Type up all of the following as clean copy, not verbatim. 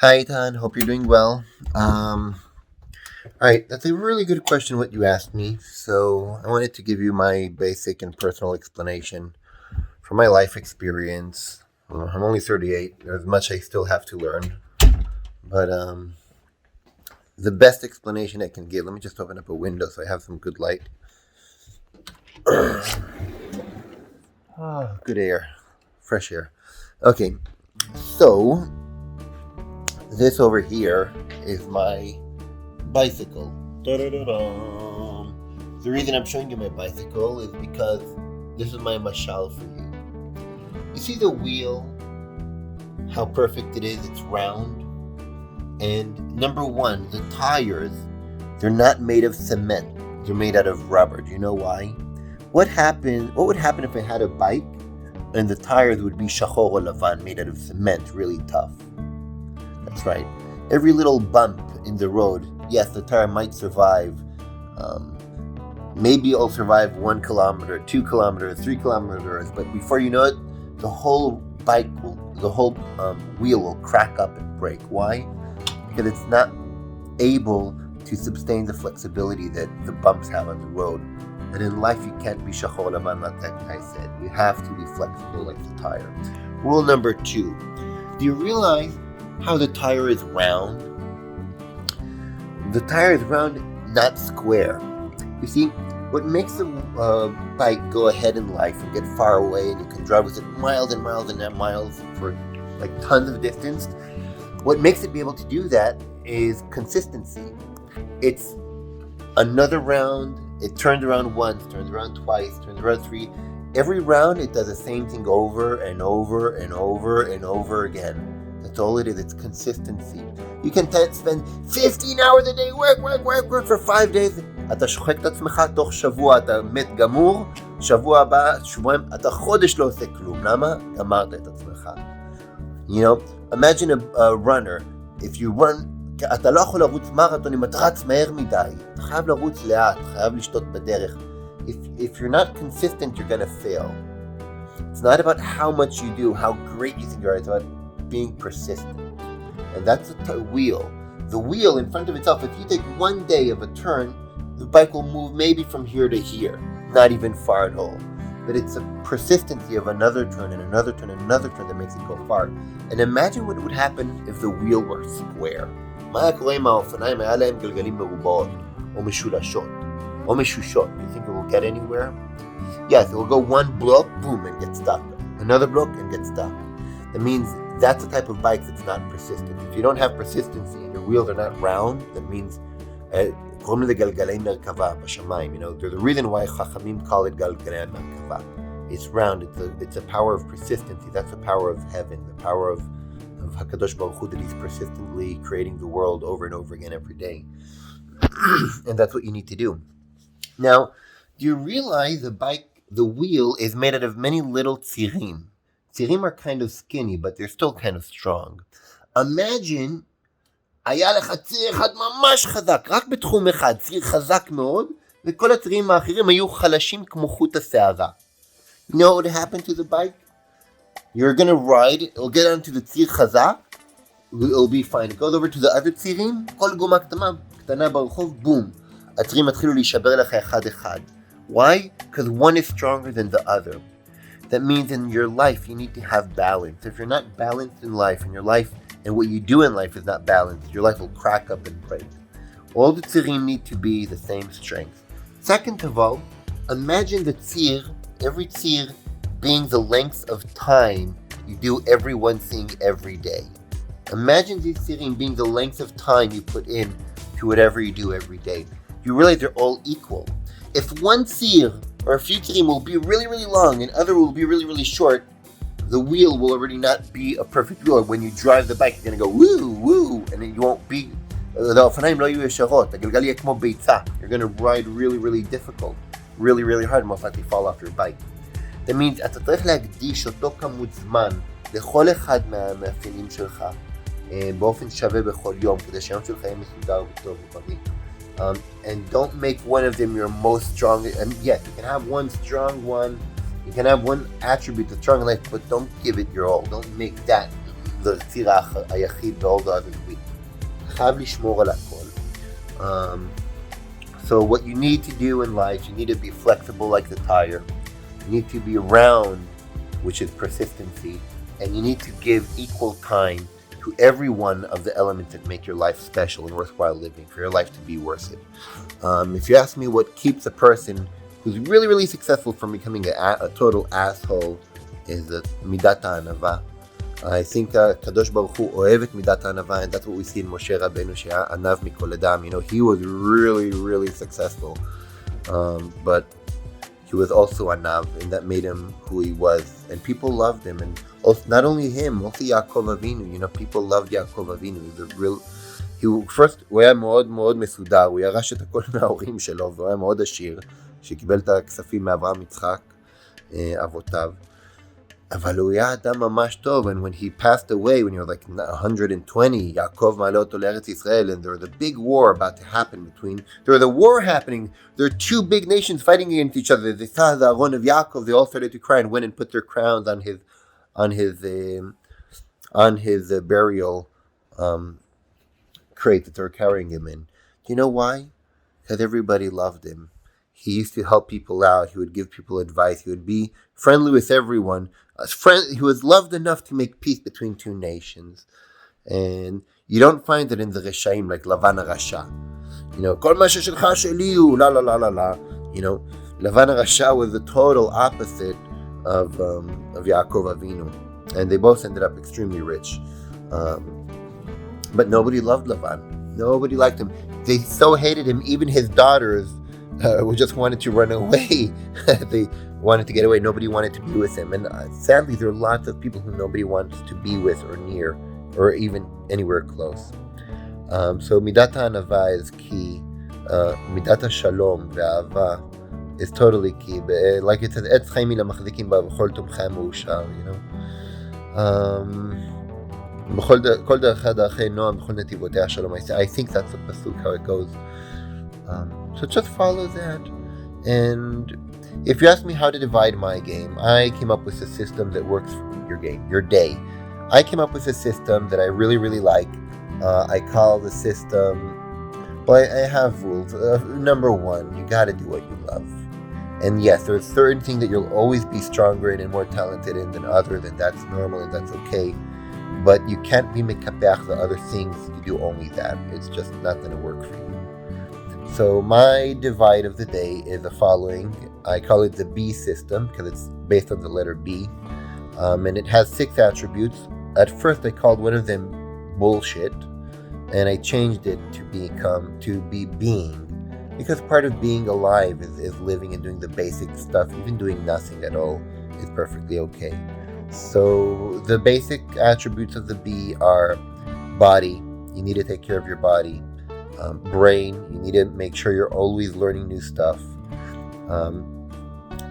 Hi, Tan. Hope you're doing well. All right, that's a really good question what you asked me. So I wanted to give you my basic and personal explanation from my life experience. I'm only 38. There's much I still have to learn, but the best explanation I can give. Let me just open up a window so I have some good light. Good air, fresh air. Okay, so this over here is my bicycle. Da-da-da-da. The reason I'm showing you my bicycle is because this is my mashal for you. You see the wheel, how perfect it is, it's round. And number one, the tires, they're not made of cement. They're made out of rubber. Do you know why? What would happen if I had a bike and the tires would be shachor or lavan, made out of cement, really tough? That's right. Every little bump in the road, yes, the tire might survive. Maybe it'll survive 1 kilometer, 2 kilometers, 3 kilometers, but before you know it, the whole wheel will crack up and break. Why? Because it's not able to sustain the flexibility that the bumps have on the road. And in life, you can't be shachor lavan, like that guy said. You have to be flexible like the tire. Rule number 2. Do you realize how the tire is round? The tire is round, not square. You see, what makes a bike go ahead in life and get far away and you can drive with it miles and miles and miles for like tons of distance, what makes it be able to do that is consistency. It's another round, it turns around once, turns around twice, turns around 3. Every round it does the same thing over and over and over and over again. That's all it is. It's consistency. You can spend 15 hours a day, work for 5 days. אתה שוחק את עצמך, תוך שבוע אתה מת גמור, שבוע הבא, שבועיים, אתה חודש לא עושה כלום. למה? גמרת את עצמך. You know, imagine a runner. If you run, אתה לא יכול לרוץ מרתון אם אתה רץ מהר מדי. אתה חייב לרוץ לאט, חייב לשתות בדרך. If you're not consistent, you're gonna fail. It's not about how much you do, how great you think you are. It's about being persistent. And that's the wheel. The wheel in front of itself, if you take 1 day of a turn, the bike will move maybe from here to here, not even far at all. But it's a persistency of another turn and another turn and another turn that makes it go far. And imagine what would happen if the wheel were square. מה היה קורה אם האופניים היה להם גלגלים מרובעות, או משולשות, או משושות? Do you think it will get anywhere? Yes, it will go 1 block, boom, and get stuck. Another block and get stuck. That means that's the type of bike that's not persistent. If you don't have persistency and your wheels are not round, that means קוראים לזה גלגלי מרכבה בשמיים. You know, there's a reason why חכמים call it גלגלי מרכבה. It's round. It's a power of persistency. That's the power of heaven, the power of HaKadosh Baruch Hu, that he's persistently creating the world over and over again every day. And that's what you need to do. Now, do you realize the wheel is made out of many little tzirim? Tzirim are kind of skinny, but they're still kind of strong. Imagine היה לך ציר אחד ממש חזק, רק בתחום אחד, ציר חזק מאוד, וכל הצירים האחרים היו חלשים כמו חוט השערה. You know what would happen to the bike? You're gonna ride, it'll get onto the ציר חזק, it'll be fine. It goes over to the other צירים, כל גומה קטנה ברחוב, בום. הצירים התחילו להישבר לך אחד אחד. Why? Because one is stronger than the other. That means in your life you need to have balance. If you're not balanced in life, and what you do in life is not balanced, your life will crack up and break. All the tzirim need to be the same strength. Second of all, imagine the tzir, every tzir being the length of time you do every one thing every day. Imagine these tzirim being the length of time you put in to whatever you do every day. You realize they're all equal. If one tzir or a few tzirim will be really, really long and other will be really, really short, the wheel will already not be a perfect wheel. When you drive the bike, you're going to go woo, woo, and then you won't be, האופניים לא יהיו ישרות, הגלגל יהיה כמו ביצה. You're going to ride really, really difficult, really, really hard, most likely fall off your bike. That means, אתה צריך להקדיש אותו כמות זמן לכל אחד מהמאפיינים שלך, באופן שווה בכל יום, כדי שהיום שלך יהיה מסודר וטוב ובריא. And don't make one of them your most strong. And yes, you can have one strong one. You can have one attribute that's strong in life, but don't give it your all. Don't make that זה הציר היחיד ב-all the others we. חייב לשמור על הכל. So what you need to do in life, you need to be flexible like the tire. You need to be around, which is persistency. And you need to give equal time to every one of the elements that make your life special and worthwhile living, for your life to be worth it. If you ask me what keeps a person who's really, really successful from becoming a total asshole is the midat ha'anava. I think Kadosh Baruch Hu ohev et midat ha'anava, and that's what we see in Moshe Rabbeinu, she'ha anav mikol adam. You know, he was really, really successful, but he was also anav, and that made him who he was, and people loved him. And also, not only him, also Yaakov Avinu. You know, people loved Yaakov Avinu. הוא היה מאוד מאוד מסודר, הוא ירש את הכל מההורים שלו, והוא היה מאוד עשיר, שקיבל את הכספים מאברהם יצחק, אבותיו. אבל הוא היה אדם ממש טוב, and when he passed away, when he was like 120, יעקב מעלה אותו לארץ ישראל, and there was a big war about to happen there was a war happening, there were two big nations fighting against each other. They saw the Aron of Yaakov, they all started to cry and went and put their crowns on his burial crate that they were carrying him in. Do you know why? Because everybody loved him. He used to help people out. He would give people advice. He would be friendly with everyone. He was loved enough to make peace between two nations. And you don't find it in the Reshaim like Lavan HaRasha. You know, Kol ma sheshelcha sheli hu, la la la la la. You know, Lavan HaRasha was the total opposite of Yaakov Avinu. And they both ended up extremely rich. But nobody loved Lavan. Nobody liked him. They so hated him, even his daughters we just wanted to run away. They wanted to get away. Nobody wanted to be with him. And sadly, there are lots of people who nobody wants to be with or near or even anywhere close. So midat ha'anava is key. Midat ha'shalom ve'ahava is totally key. Like it says, etz chaim lamachzikim ba v'chol tomchei מאושר, you know. כל דרכיה דרכי נועם בכל נתיבותיה שלום. I think that's the pasuk, how it goes. So just follow that. And if you ask me how to divide my game, I came up with a system that works for your game, your day. I came up with a system that I really, really like. I call the system, well, I have rules. Number one, you got to do what you love. And yes, there's certain things that you'll always be stronger in and more talented in than others, and that's normal and that's okay. But you can't be mekapeach the other things, you do only that. It's just not going to work for you. So my divide of the day is the following. I call it the B system because it's based on the letter B. And it has 6 attributes. At first I called one of them bullshit, and I changed it to be being. Because part of being alive is living and doing the basic stuff. Even doing nothing at all is perfectly okay. So the basic attributes of the B are body. You need to take care of your body. Brain, you need to make sure you're always learning new stuff.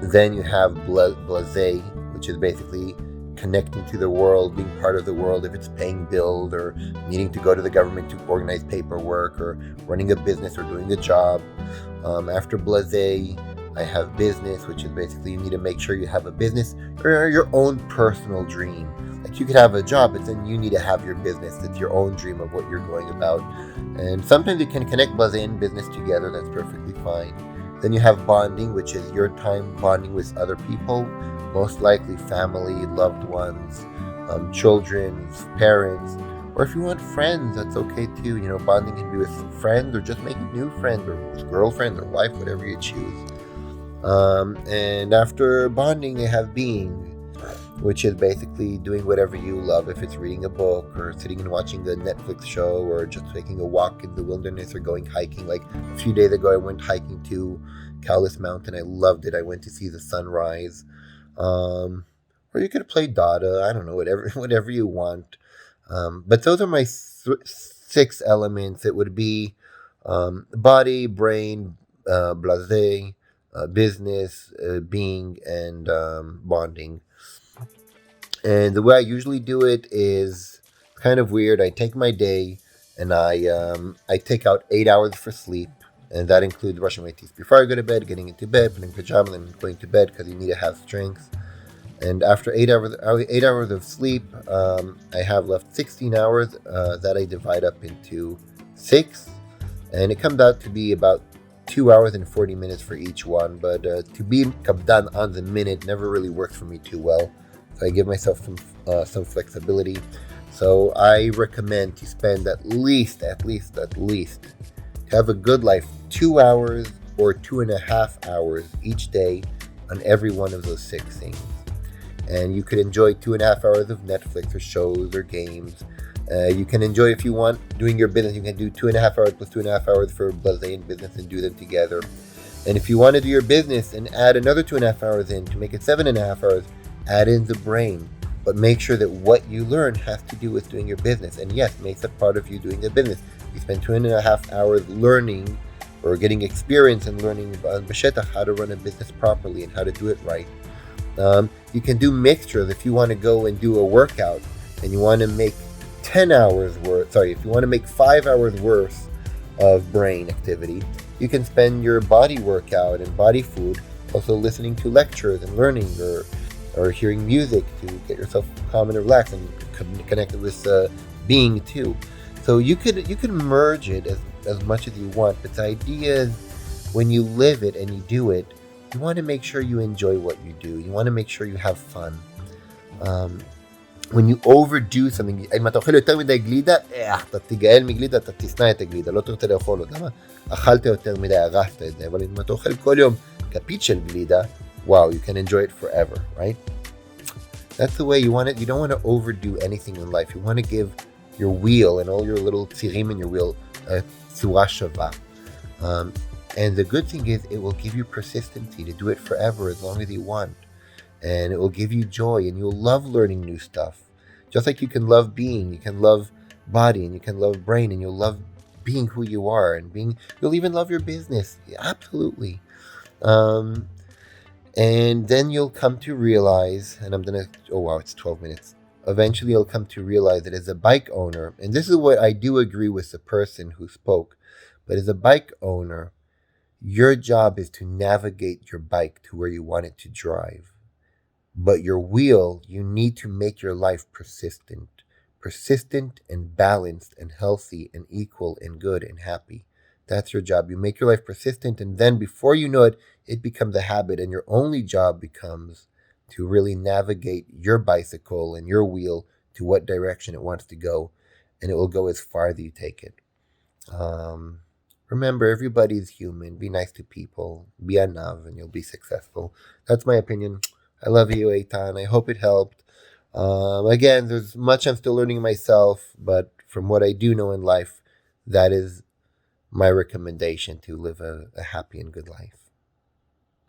Then you have Blase, which is basically connecting to the world, being part of the world, if it's paying bills or needing to go to the government to organize paperwork or running a business or doing a job. After Blase, I have business, which is basically you need to make sure you have a business or your own personal dream. Like you could have a job, but then you need to have your business. It's your own dream of what you're going about. And sometimes you can connect Blase and business together. That's perfectly fine. Then you have bonding, which is your time bonding with other people, most likely family, loved ones, children, parents, or if you want friends, that's okay too. You know, bonding can be with friends or just making new friends or with girlfriends or wife, whatever you choose. And after bonding, they have being, which is basically doing whatever you love. If it's reading a book or sitting and watching a Netflix show or just taking a walk in the wilderness or going hiking. Like a few days ago, I went hiking to Cowlitz Mountain. I loved it. I went to see the sunrise. Or you could play Dada. I don't know, whatever you want. But those are my 6 elements. It would be body, brain, blase, business, being, and bonding. And the way I usually do it is kind of weird. I take my day and I take out 8 hours for sleep. And that includes brushing my teeth before I go to bed, getting into bed, putting pajamas, and going to bed because you need to have strength. And after 8 hours of sleep, I have left 16 hours that I divide up into 6. And it comes out to be about 2 hours and 40 minutes for each one. But to be done on the minute never really works for me too well. So I give myself some flexibility. So I recommend to spend at least, to have a good life, 2 hours or 2.5 hours each day on every one of those 6 things. And you could enjoy 2.5 hours of Netflix or shows or games. You can enjoy, if you want, doing your business. You can do 2.5 hours plus 2.5 hours for Blase and business and do them together. And if you want to do your business and add another 2.5 hours in to make it 7.5 hours, add in the brain. But make sure that what you learn has to do with doing your business. And yes, makes a part of you doing the business. You spend 2.5 hours learning or getting experience and learning how to run a business properly and how to do it right. You can do mixtures. If you want to go and do a workout and you want to make 10 hours worth, if you want to make 5 hours worth of brain activity, you can spend your body workout and body food also listening to lectures and learning or hearing music to get yourself calm and relaxed and connected with being too. So you could merge it as much as you want, but the idea is when you live it and you do it, you want to make sure you enjoy what you do. You want to make sure you have fun. When you overdo something, אם אתה אוכל יותר מדי גלידה, אתה תיגאל מגלידה, אתה תשנא את הגלידה, לא תרצה לאכול אותה. למה? אכלת יותר מדי, הרסת את זה, אבל אם אתה אוכל כל יום כפית של גלידה, wow, you can enjoy it forever, right? That's the way you want it. You don't want to overdo anything in life. You want to give your wheel and all your little צירים in your wheel a צורה שווה. And the good thing is it will give you persistency to do it forever as long as you want. And it will give you joy and you'll love learning new stuff. Just like you can love being, you can love body and you can love brain and you'll love being who you are and you'll even love your business. Absolutely. And then you'll come to realize, and it's 12 minutes. Eventually you'll come to realize that as a bike owner, and this is what I do agree with the person who spoke, but as a bike owner, your job is to navigate your bike to where you want it to drive. But your wheel, you need to make your life persistent and balanced and healthy and equal and good and happy. That's your job. You make your life persistent, and then before you know it, it becomes a habit, and your only job becomes to really navigate your bicycle and your wheel to what direction it wants to go, and it will go as far as you take it. Remember, everybody's human. Be nice to people. Be anav, and you'll be successful. That's my opinion. I love you, Eitan. I hope it helped. Again, there's much I'm still learning myself, but from what I do know in life, that is my recommendation to live a happy and good life.